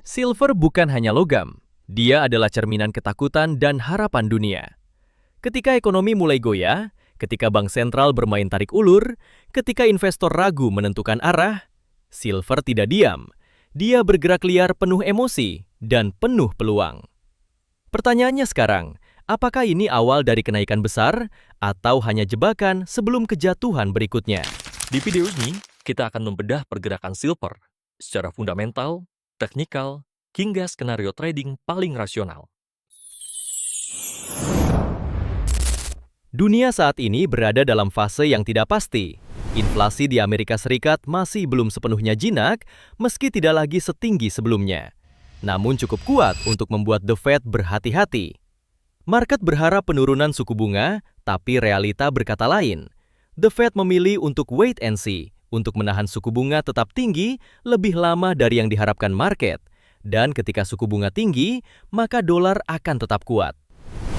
Silver bukan hanya logam, dia adalah cerminan ketakutan dan harapan dunia. Ketika ekonomi mulai goyah, ketika bank sentral bermain tarik ulur, ketika investor ragu menentukan arah, silver tidak diam. Dia bergerak liar penuh emosi dan penuh peluang. Pertanyaannya sekarang, apakah ini awal dari kenaikan besar atau hanya jebakan sebelum kejatuhan berikutnya? Di video ini, kita akan membedah pergerakan silver secara fundamental, teknikal, hingga skenario trading paling rasional. Dunia saat ini berada dalam fase yang tidak pasti. Inflasi di Amerika Serikat masih belum sepenuhnya jinak, meski tidak lagi setinggi sebelumnya. Namun cukup kuat untuk membuat The Fed berhati-hati. Market berharap penurunan suku bunga, tapi realita berkata lain. The Fed memilih untuk wait and see, untuk menahan suku bunga tetap tinggi lebih lama dari yang diharapkan market. Dan ketika suku bunga tinggi, maka dolar akan tetap kuat.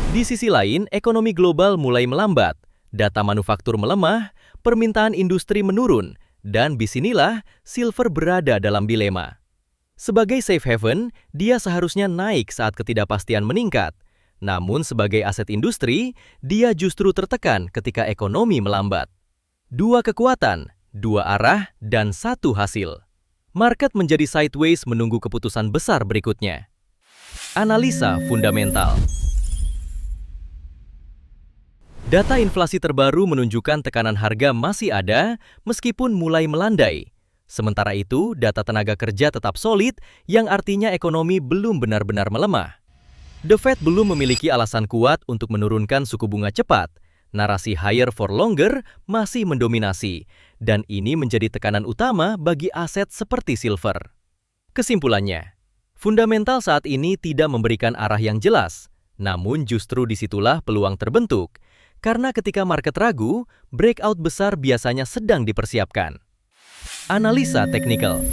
Di sisi lain, ekonomi global mulai melambat, data manufaktur melemah, permintaan industri menurun, dan disinilah silver berada dalam dilema. Sebagai safe haven, dia seharusnya naik saat ketidakpastian meningkat. Namun sebagai aset industri, dia justru tertekan ketika ekonomi melambat. Dua kekuatan, dua arah, dan satu hasil. Market menjadi sideways menunggu keputusan besar berikutnya. Analisa fundamental. Data inflasi terbaru menunjukkan tekanan harga masih ada meskipun mulai melandai. Sementara itu, data tenaga kerja tetap solid yang artinya ekonomi belum benar-benar melemah. The Fed belum memiliki alasan kuat untuk menurunkan suku bunga cepat. Narasi higher for longer masih mendominasi, dan ini menjadi tekanan utama bagi aset seperti silver. Kesimpulannya, fundamental saat ini tidak memberikan arah yang jelas, namun justru disitulah peluang terbentuk, karena ketika market ragu, breakout besar biasanya sedang dipersiapkan. Analisa teknikal.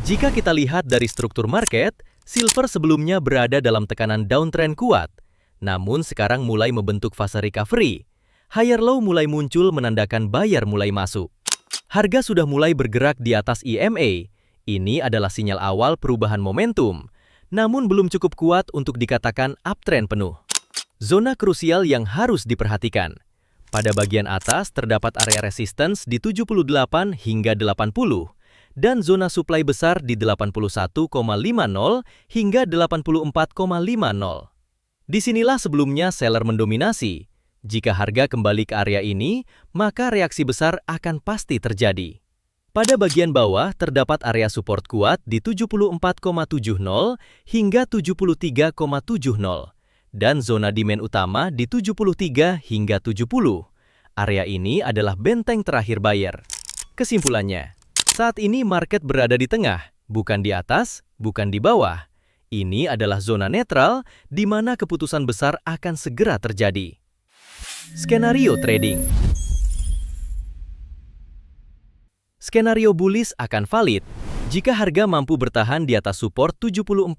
Jika kita lihat dari struktur market, silver sebelumnya berada dalam tekanan downtrend kuat, namun sekarang mulai membentuk fase recovery. Higher low mulai muncul menandakan buyer mulai masuk. Harga sudah mulai bergerak di atas EMA. Ini adalah sinyal awal perubahan momentum, namun belum cukup kuat untuk dikatakan uptrend penuh. Zona krusial yang harus diperhatikan. Pada bagian atas terdapat area resistance di 78 hingga 80, dan zona supply besar di 81,50 hingga 84,50. Disinilah sebelumnya seller mendominasi. Jika harga kembali ke area ini, maka reaksi besar akan pasti terjadi. Pada bagian bawah terdapat area support kuat di 74,70 hingga 73,70 dan zona demand utama di 73 hingga 70. Area ini adalah benteng terakhir buyer. Kesimpulannya, saat ini market berada di tengah, bukan di atas, bukan di bawah. Ini adalah zona netral di mana keputusan besar akan segera terjadi. Skenario trading. Skenario bullish akan valid jika harga mampu bertahan di atas support 74,70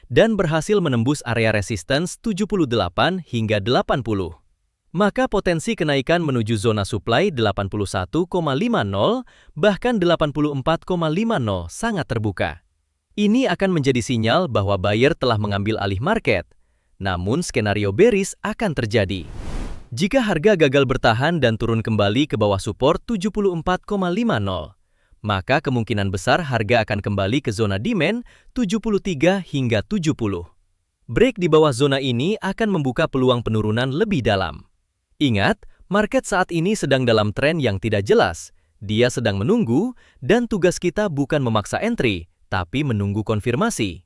dan berhasil menembus area resistance 78 hingga 80. Maka potensi kenaikan menuju zona supply 81,50 bahkan 84,50 sangat terbuka. Ini akan menjadi sinyal bahwa buyer telah mengambil alih market. Namun skenario bearish akan terjadi. Jika harga gagal bertahan dan turun kembali ke bawah support 74,50, maka kemungkinan besar harga akan kembali ke zona demand 73 hingga 70. Break di bawah zona ini akan membuka peluang penurunan lebih dalam. Ingat, market saat ini sedang dalam tren yang tidak jelas. Dia sedang menunggu, dan tugas kita bukan memaksa entry, tapi menunggu konfirmasi.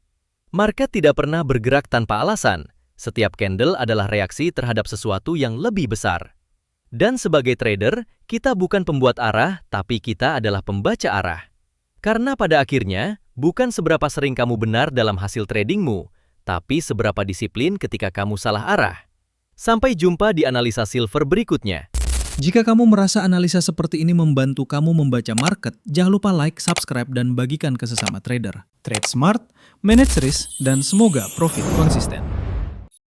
Market tidak pernah bergerak tanpa alasan. Setiap candle adalah reaksi terhadap sesuatu yang lebih besar. Dan sebagai trader, kita bukan pembuat arah, tapi kita adalah pembaca arah. Karena pada akhirnya, bukan seberapa sering kamu benar dalam hasil tradingmu, tapi seberapa disiplin ketika kamu salah arah. Sampai jumpa di analisa silver berikutnya. Jika kamu merasa analisa seperti ini membantu kamu membaca market, jangan lupa like, subscribe, dan bagikan ke sesama trader. Trade smart, manage risk, dan semoga profit konsisten.